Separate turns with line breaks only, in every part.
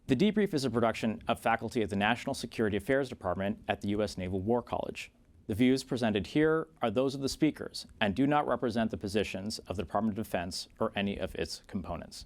The Debrief is a production of faculty at the National Security Affairs Department at the U.S. Naval War College. The views presented here are those of the speakers and do not represent the positions of the Department of Defense or any of its components.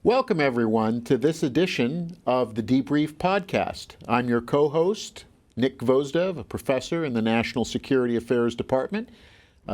Welcome, everyone, to this edition of the Debrief podcast. I'm your co-host, Nick Gvozdev, a professor in the National Security Affairs Department.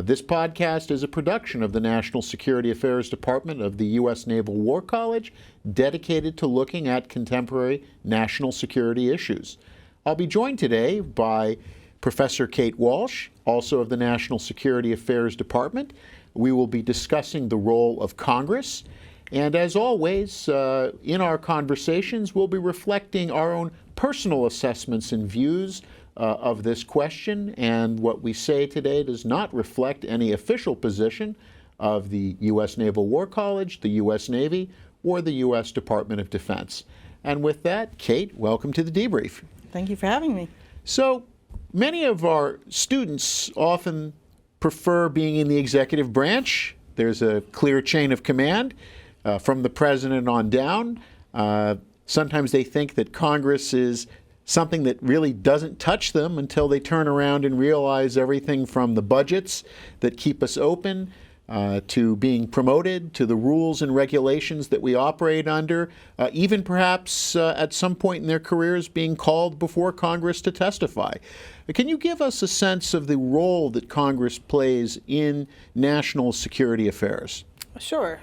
This podcast is a production of the National Security Affairs Department of the U.S. Naval War College, dedicated to looking at contemporary national security issues. I'll be joined today by Professor Kate Walsh, also of the National Security Affairs Department. We will be discussing the role of Congress. And as always, in our conversations, we'll be reflecting our own personal assessments and views of this question, and what we say today does not reflect any official position of the U.S. Naval War College, the U.S. Navy, or the U.S. Department of Defense. And with that, Kate, welcome to the Debrief.
Thank you for having me.
So, many of our students often prefer being in the executive branch. There's a clear chain of command from the president on down. Sometimes they think that Congress is something that really doesn't touch them until they turn around and realize everything from the budgets that keep us open to being promoted, to the rules and regulations that we operate under, even perhaps at some point in their careers being called before Congress to testify. Can you give us a sense of the role that Congress plays in national security affairs?
Sure.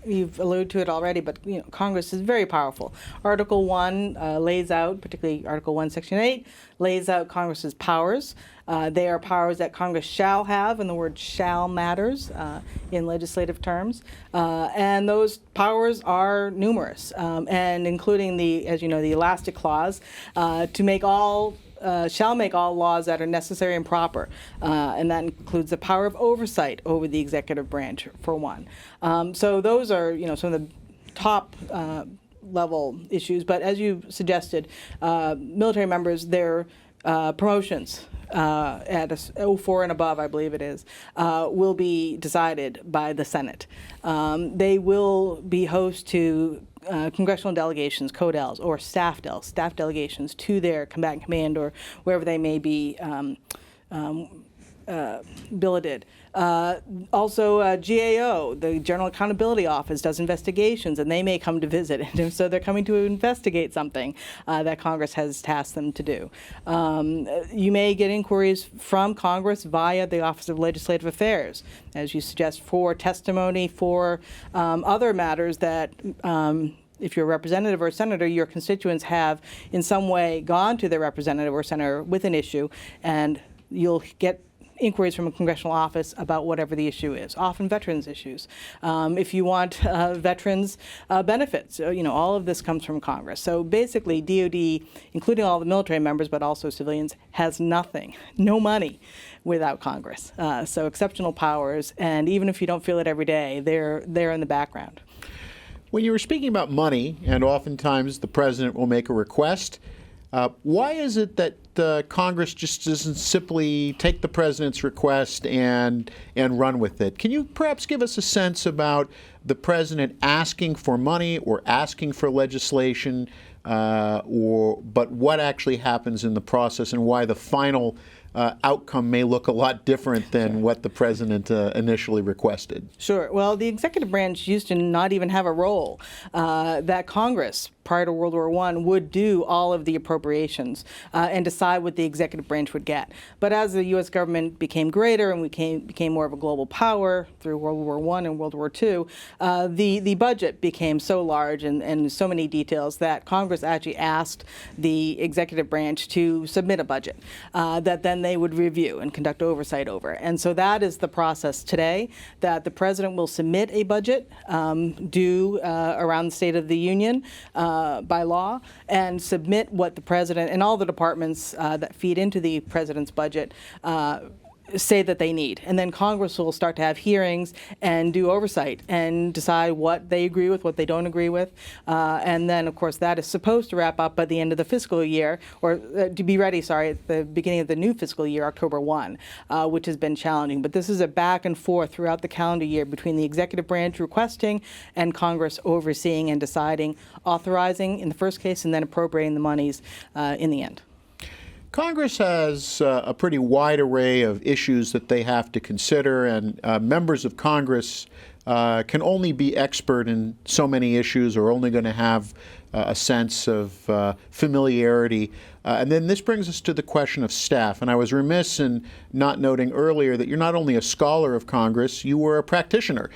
You've alluded to it already, but Congress is very powerful. Article 1 lays out, particularly Article 1, Section 8, lays out Congress's powers. They are powers that Congress shall have, and the word shall matters in legislative terms. And those powers are numerous, and including the, as you know, the elastic clause, to make all shall make all laws that are necessary and proper, and that includes the power of oversight over the executive branch, for one. So those are, some of the top level issues. But as you suggested, military members, their promotions at 04 and above, I believe it is, will be decided by the Senate. They will be host to congressional delegations, CODELs, or staff delegations to their combatant command or wherever they may be billeted. Also, GAO, the General Accountability Office, does investigations, and they may come to visit. And so they're coming to investigate something that Congress has tasked them to do. You may get inquiries from Congress via the Office of Legislative Affairs, as you suggest, for testimony, for other matters that if you're a representative or a senator, your constituents have in some way gone to their representative or senator with an issue, and you'll get inquiries from a congressional office about whatever the issue is, often veterans issues. If you want veterans benefits, all of this comes from Congress. So basically, DOD, including all the military members, but also civilians, has nothing, no money without Congress. So exceptional powers, and even if you don't feel it every day, they're in the background.
When you were speaking about money, and oftentimes the president will make a request, why is it that Congress just doesn't simply take the president's request and run with it? Can you perhaps give us a sense about the president asking for money or asking for legislation, but what actually happens in the process and why the final outcome may look a lot different than what the president initially requested?
Sure. Well, the executive branch used to not even have a role. That Congress, prior to World War I, would do all of the appropriations and decide what the executive branch would get. But as the U.S. government became greater and we became more of a global power through World War I and World War II, the budget became so large and so many details that Congress actually asked the executive branch to submit a budget that then they would review and conduct oversight over. And so that is the process today, that the president will submit a budget due around the State of the Union by law, and submit what the president and all the departments that feed into the president's budget say that they need. And then Congress will start to have hearings and do oversight and decide what they agree with, what they don't agree with. And then, of course, that is supposed to wrap up by the end of the fiscal year, or to be ready, at the beginning of the new fiscal year, October 1, which has been challenging. But this is a back and forth throughout the calendar year between the executive branch requesting and Congress overseeing and deciding, authorizing in the first case, and then appropriating the monies in the end.
Congress has a pretty wide array of issues that they have to consider, and members of Congress can only be expert in so many issues, or only going to have a sense of familiarity. And then this brings us to the question of staff. And I was remiss in not noting earlier that you're not only a scholar of Congress, you were a practitioner.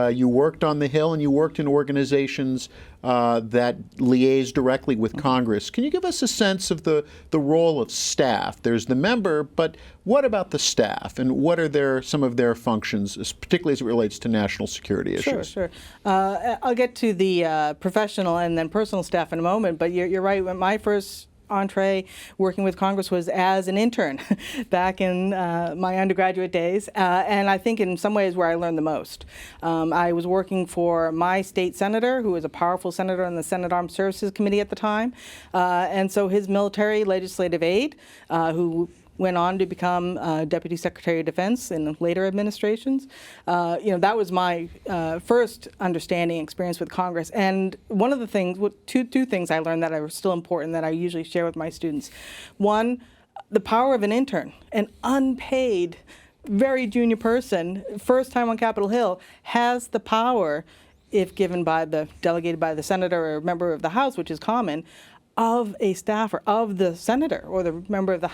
You worked on the Hill, and you worked in organizations that liaise directly with Congress. Can you give us a sense of the role of staff? There's the member, but what about the staff, and what are some of their functions, particularly as it relates to national security issues?
Sure. I'll get to the professional and then personal staff in a moment, but you're right. When my first entree working with Congress was as an intern back in my undergraduate days, and I think in some ways where I learned the most. I was working for my state senator, who was a powerful senator on the Senate Armed Services Committee at the time, and so his military legislative aide, who went on to become Deputy Secretary of Defense in later administrations. That was my first understanding experience with Congress. And one of the things, two things I learned that are still important that I usually share with my students. One, the power of an intern, an unpaid, very junior person, first time on Capitol Hill, has the power, if delegated by the senator or member of the House, which is common, of a staffer, of the senator or the member of the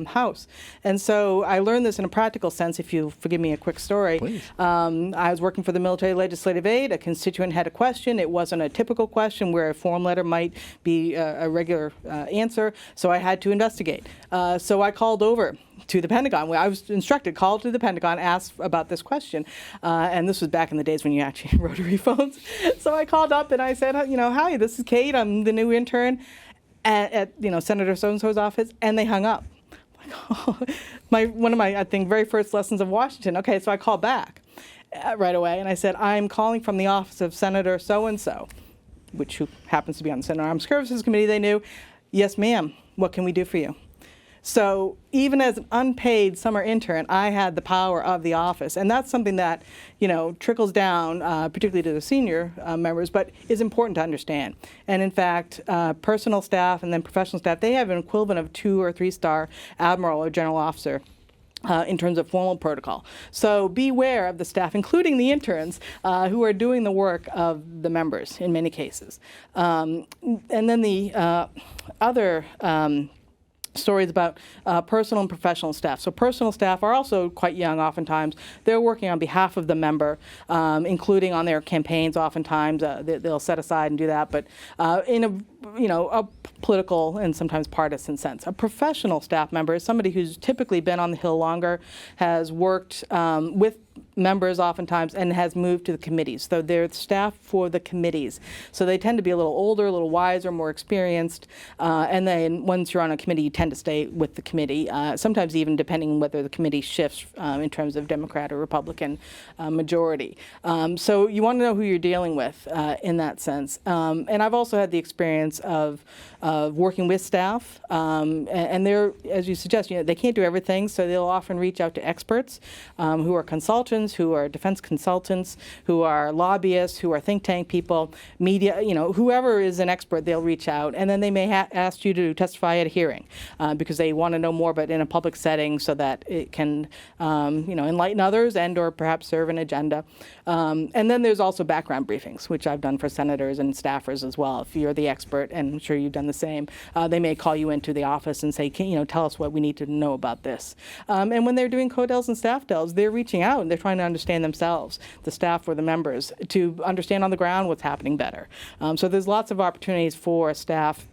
House. And so I learned this in a practical sense, if you forgive me a quick story.
Please.
I was working for the military legislative aide. A constituent had a question. It wasn't a typical question where a form letter might be a regular answer, so I had to investigate. So I called over to the Pentagon. I was instructed, call to the Pentagon, ask about this question. And this was back in the days when you actually had rotary phones. So I called up and I said, hi, this is Kate. I'm the new intern at Senator so-and-so's office, and they hung up. One of my, I think, very first lessons of Washington. Okay, so I called back right away, and I said, I'm calling from the office of Senator so-and-so, who happens to be on the Senate Armed Services Committee. They knew, yes, ma'am, what can we do for you? So even as an unpaid summer intern, I had the power of the office. And that's something that, trickles down, particularly to the senior members, but is important to understand. And in fact, personal staff and then professional staff, they have an equivalent of 2- or 3-star admiral or general officer in terms of formal protocol. So beware of the staff, including the interns, who are doing the work of the members in many cases. And then the other stories about personal and professional staff. So personal staff are also quite young oftentimes. They're working on behalf of the member, including on their campaigns oftentimes. They'll set aside and do that, but in a political and sometimes partisan sense. A professional staff member is somebody who's typically been on the Hill longer, has worked with members oftentimes, and has moved to the committees. So they're staff for the committees. So they tend to be a little older, a little wiser, more experienced. And then once you're on a committee, you tend to stay with the committee, sometimes even depending on whether the committee shifts in terms of Democrat or Republican majority. So you want to know who you're dealing with in that sense. And I've also had the experience of working with staff. And they're, as you suggest, they can't do everything, so they'll often reach out to experts who are consultants, who are defense consultants, who are lobbyists, who are think tank people, media, whoever is an expert, they'll reach out. And then they may ask you to testify at a hearing because they want to know more, but in a public setting so that it can, enlighten others and or perhaps serve an agenda. And then there's also background briefings, which I've done for senators and staffers as well. If you're the expert, and I'm sure you've done the same, they may call you into the office and say, tell us what we need to know about this. And when they're doing co-dels and staff dels, they're reaching out and they're trying to understand themselves, the staff or the members, to understand on the ground what's happening better. So there's lots of opportunities for staff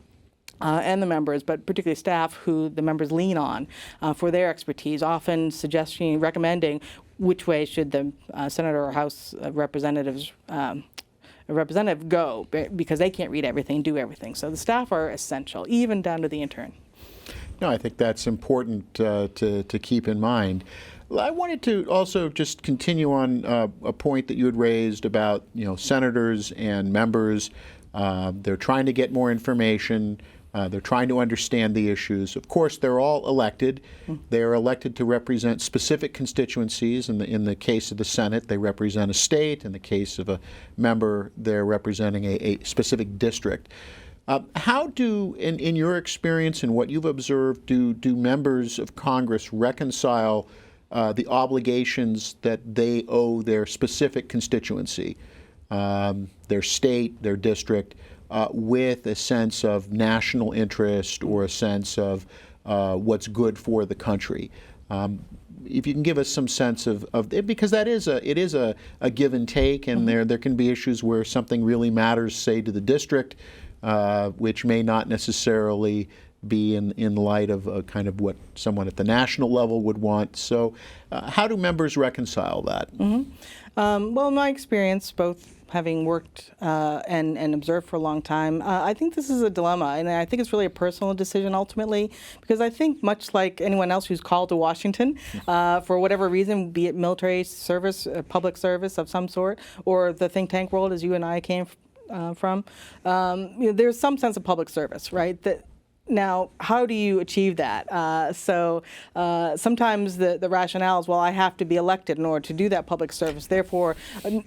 and the members, but particularly staff who the members lean on for their expertise, often recommending which way should the senator or House representative go, because they can't read everything, do everything. So the staff are essential, even down to the intern.
No, I think that's important to keep in mind. I wanted to also just continue on a point that you had raised about, senators and members. They're trying to get more information. They're trying to understand the issues. Of course, they're all elected. They're elected to represent specific constituencies. In the case of the Senate, they represent a state. In the case of a member, they're representing a specific district. How do, in your experience and what you've observed, do members of Congress reconcile the obligations that they owe their specific constituency, their state, their district, with a sense of national interest or a sense of what's good for the country? If you can give us some sense of because it is a give and take, and there can be issues where something really matters, say, to the district, which may not necessarily be in light of kind of what someone at the national level would want. So how do members reconcile that?
Well, in my experience, both having worked and observed for a long time, I think this is a dilemma, and I think it's really a personal decision ultimately, because I think much like anyone else who's called to Washington for whatever reason, be it military service, public service of some sort, or the think tank world as you and I came from, there's some sense of public service, right? Now, how do you achieve that? Sometimes the rationale is, well, I have to be elected in order to do that public service. Therefore,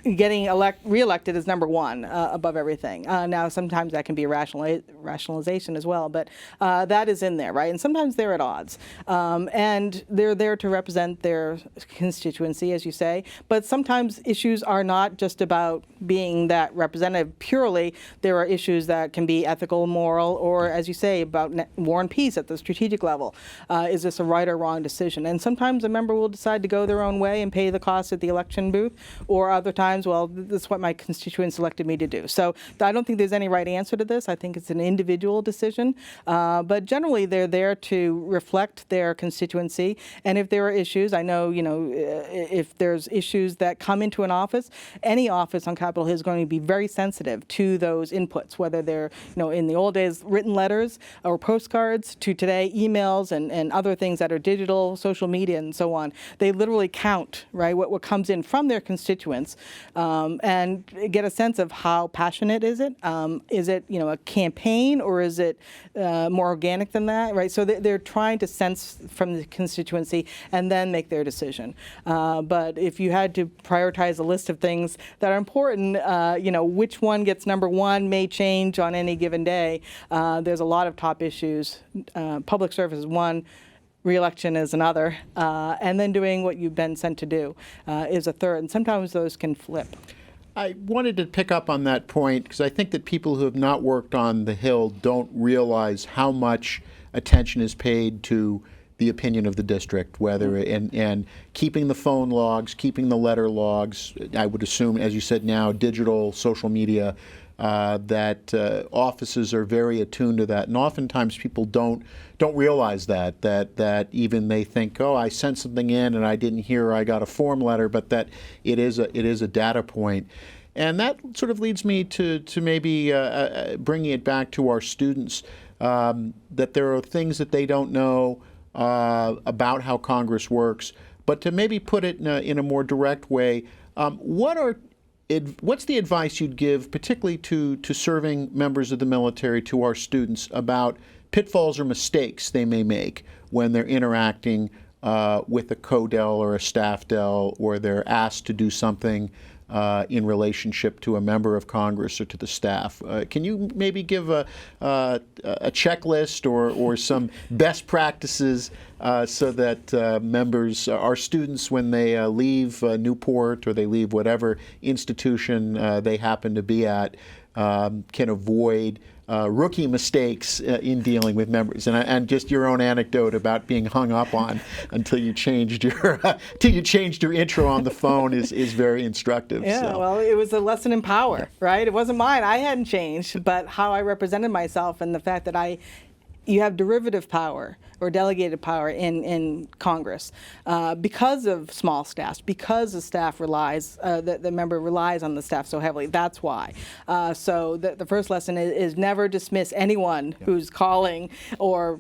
getting reelected is number one above everything. Now, sometimes that can be a rationalization as well, but that is in there, right? And sometimes they're at odds. And they're there to represent their constituency, as you say. But sometimes issues are not just about being that representative purely. There are issues that can be ethical, moral, or, as you say, about war and peace at the strategic level. Is this a right or wrong decision? And sometimes a member will decide to go their own way and pay the cost at the election booth, or other times, well, this is what my constituents elected me to do. So I don't think there's any right answer to this. I think it's an individual decision. But generally, they're there to reflect their constituency. And if there are issues, I know, if there's issues that come into an office, any office on Capitol Hill is going to be very sensitive to those inputs, whether they're, in the old days, written letters or postcards, to today, emails and other things that are digital, social media, and so on. They literally count, right, what comes in from their constituents, and get a sense of how passionate is it. Is it, a campaign, or is it more organic than that, right? So they're trying to sense from the constituency and then make their decision. But if you had to prioritize a list of things that are important, which one gets number one may change on any given day. There's a lot of top issues. Public service is one, re-election is another, and then doing what you've been sent to do is a third, and sometimes those can flip.
I wanted to pick up on that point because I think that people who have not worked on the Hill don't realize how much attention is paid to the opinion of the district, whether and keeping the phone logs, keeping the letter logs. I would assume, as you said now, digital, social media, that offices are very attuned to that, and oftentimes people don't realize that even they think, oh, I sent something in and I didn't hear, I got a form letter, but that it is a data point. And that sort of leads me to maybe bringing it back to our students, that there are things that they don't know about how Congress works, but to maybe put it in a more direct way, what's the advice you'd give, particularly to serving members of the military, to our students, about pitfalls or mistakes they may make when they're interacting with a co-del or a staff del, or they're asked to do something in relationship to a member of Congress or to the staff? Can you maybe give a checklist or some best practices so that members, our students, when they leave Newport or they leave whatever institution they happen to be at, can avoid rookie mistakes in dealing with members, and just your own anecdote about being hung up on until you changed your intro on the phone is very instructive.
Yeah,
so.
Well, it was a lesson in power, right? It wasn't mine. I hadn't changed, but how I represented myself, and the fact that you have derivative power or delegated power in Congress because of small staffs, because the staff relies, the member relies on the staff so heavily. That's why. So the first lesson is never dismiss anyone who's calling or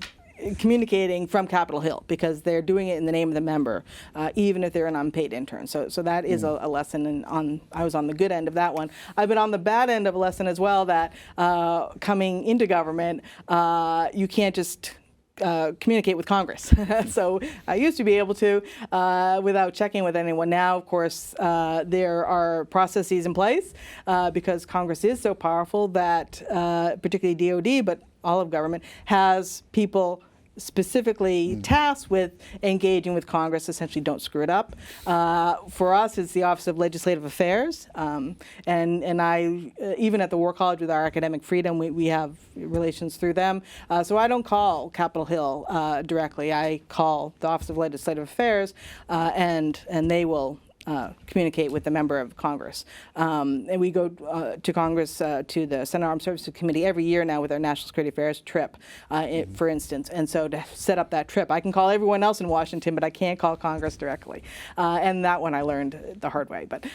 communicating from Capitol Hill, because they're doing it in the name of the member, even if they're an unpaid intern. So that is a lesson, and I was on the good end of that one. I've been on the bad end of a lesson as well, that coming into government, you can't just communicate with Congress. So I used to be able to without checking with anyone. Now, of course, there are processes in place because Congress is so powerful that particularly DOD, but all of government, has people specifically tasked with engaging with Congress. Essentially, don't screw it up. For us, it's the Office of Legislative Affairs, and I, even at the War College with our academic freedom, we have relations through them. So I don't call Capitol Hill directly. I call the Office of Legislative Affairs, and they will communicate with the member of Congress. And we go to Congress, to the Senate Armed Services Committee every year now with our National Security Affairs trip, for instance. And so to set up that trip, I can call everyone else in Washington, but I can't call Congress directly. And that one I learned the hard way, but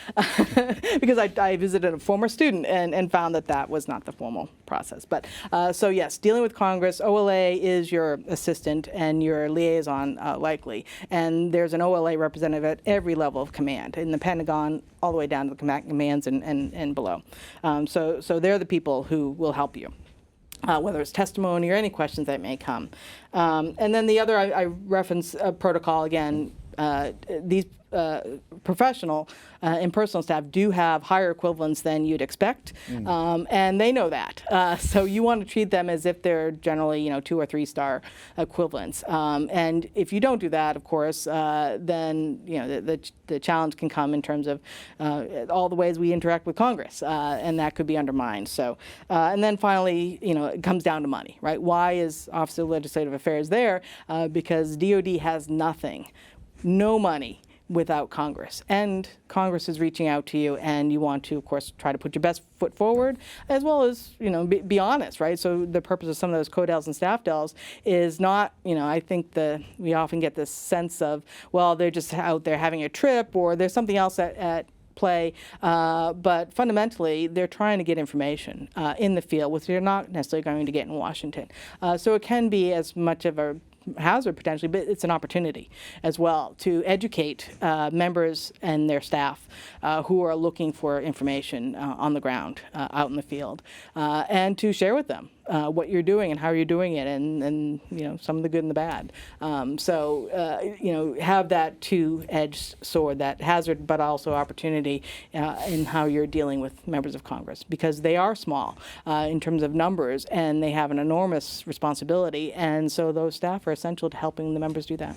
because I visited a former student and found that was not the formal process. But so yes, dealing with Congress, OLA is your assistant and your liaison likely. And there's an OLA representative at every level of command, in the Pentagon, all the way down to the commands and below. So they're the people who will help you, whether it's testimony or any questions that may come. And then the other, I reference protocol again. These professional and personal staff do have higher equivalents than you'd expect, and they know that. So you want to treat them as if they're generally, 2 or 3 star equivalents. And if you don't do that, of course, then the challenge can come in terms of all the ways we interact with Congress, and that could be undermined. So, and then finally, it comes down to money, right? Why is Office of Legislative Affairs there? Because DOD has nothing, no money, without Congress. And Congress is reaching out to you, and you want to, of course, try to put your best foot forward, as well as, be honest, right? So the purpose of some of those co-dels and staff dels is not, I think we often get this sense of, well, they're just out there having a trip, or there's something else at play, but fundamentally they're trying to get information in the field, which they're not necessarily going to get in Washington. So it can be as much of a hazard potentially, but it's an opportunity as well to educate members and their staff who are looking for information on the ground, out in the field, and to share with them what you're doing and how you're doing it, and some of the good and the bad. So have that two-edged sword, that hazard but also opportunity in how you're dealing with members of Congress, because they are small in terms of numbers, and they have an enormous responsibility, and so those staff are essential to helping the members do that.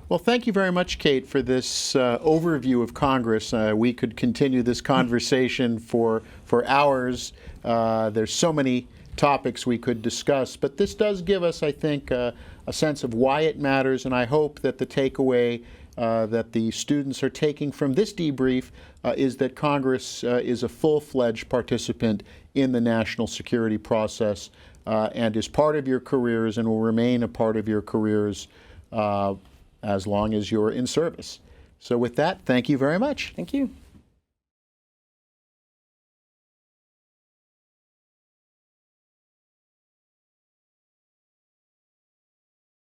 Well, thank you very much, Kate, for this overview of Congress. We could continue this conversation for hours. There's so many topics we could discuss, but this does give us, I think, a sense of why it matters, and I hope that the takeaway that the students are taking from this debrief is that Congress is a full-fledged participant in the national security process and is part of your careers and will remain a part of your careers as long as you're in service. So with that, thank you very much.
Thank you.